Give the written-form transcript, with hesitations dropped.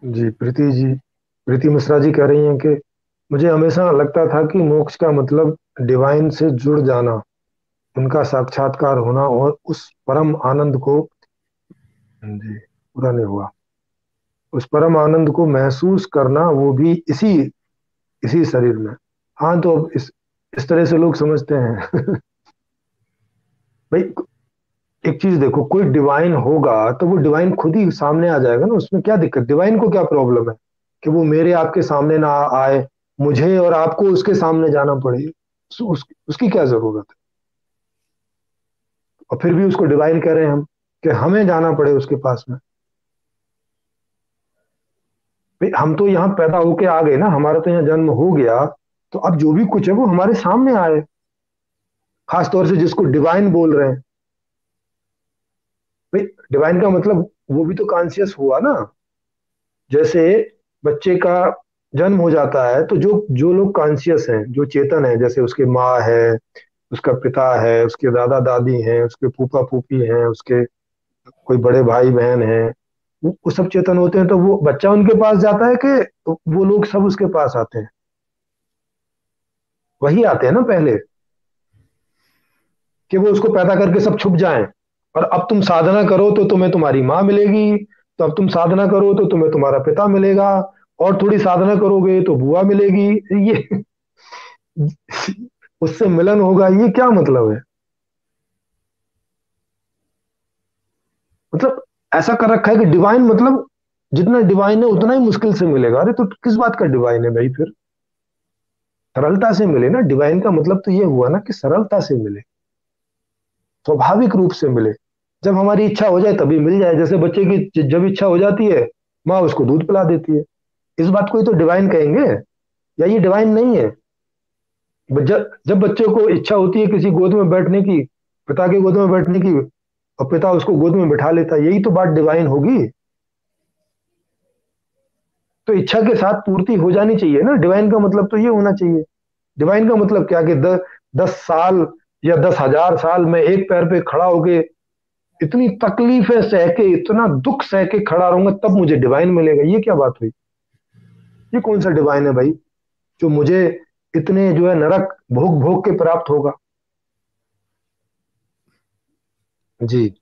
जी प्रीति मिश्रा जी कह रही हैं कि मुझे हमेशा लगता था कि मोक्ष का मतलब डिवाइन से जुड़ जाना, उनका साक्षात्कार होना और उस परम आनंद को, जी, पूरा नहीं हुआ, उस परम आनंद को महसूस करना, वो भी इसी इसी शरीर में। हाँ, तो अब इस तरह से लोग समझते हैं। भाई, एक चीज देखो, कोई डिवाइन होगा तो वो डिवाइन खुद ही सामने आ जाएगा ना, उसमें क्या दिक्कत, डिवाइन को क्या प्रॉब्लम है कि वो मेरे आपके सामने ना आए, मुझे और आपको उसके सामने जाना पड़े, उसकी क्या जरूरत है। और फिर भी उसको डिवाइन कह रहे हैं हम, कि हमें जाना पड़े उसके पास में। भाई, हम तो यहाँ पैदा होके आ गए ना, हमारा तो यहाँ जन्म हो गया, तो अब जो भी कुछ है वो हमारे सामने आए, खास तौर से जिसको डिवाइन बोल रहे हैं। भाई, डिवाइन का मतलब वो भी तो कॉन्शियस हुआ ना। जैसे बच्चे का जन्म हो जाता है तो जो जो लोग कॉन्शियस हैं, जो चेतन है, जैसे उसके माँ है, उसका पिता है, उसके दादा दादी हैं, उसके फूफा फूफी हैं, उसके कोई बड़े भाई बहन हैं, वो सब चेतन होते हैं, तो वो बच्चा उनके पास जाता है कि वो लोग सब उसके पास आते हैं, वही आते हैं ना पहले, कि वो उसको पैदा करके सब छुप जाएं। और अब तुम साधना करो तो तुम्हें तुम्हारी माँ मिलेगी, तो अब तुम साधना करो तो तुम्हें तुम्हारा पिता मिलेगा, और थोड़ी साधना करोगे तो बुआ मिलेगी, ये उससे मिलन होगा, ये क्या मतलब है। मतलब ऐसा कर रखा है कि डिवाइन मतलब जितना डिवाइन है उतना ही मुश्किल से मिलेगा। अरे तो किस बात का डिवाइन है भाई फिर, सरलता से मिले ना, डिवाइन का मतलब तो ये हुआ ना कि सरलता से मिले, स्वाभाविक रूप से मिले, जब हमारी इच्छा हो जाए तभी मिल जाए। जैसे बच्चे की जब इच्छा हो जाती है, माँ उसको दूध पिला देती है, इस बात को ही तो डिवाइन कहेंगे, या ये डिवाइन नहीं है। जब बच्चे को इच्छा होती है किसी गोद में बैठने की, पिता के गोद में बैठने की, और पिता उसको गोद में बिठा लेता है, यही तो बात डिवाइन होगी। तो इच्छा के साथ पूर्ति हो जानी चाहिए ना, डिवाइन का मतलब तो ये होना चाहिए। डिवाइन का मतलब क्या कि 10 साल या 10,000 साल में एक पैर पे खड़ा होके इतनी तकलीफें सह के, इतना दुख सह के खड़ा रहूंगा तब मुझे डिवाइन मिलेगा, ये क्या बात हुई। ये कौन सा डिवाइन है भाई, जो मुझे इतने जो है नरक भोग भोग के प्राप्त होगा। जी।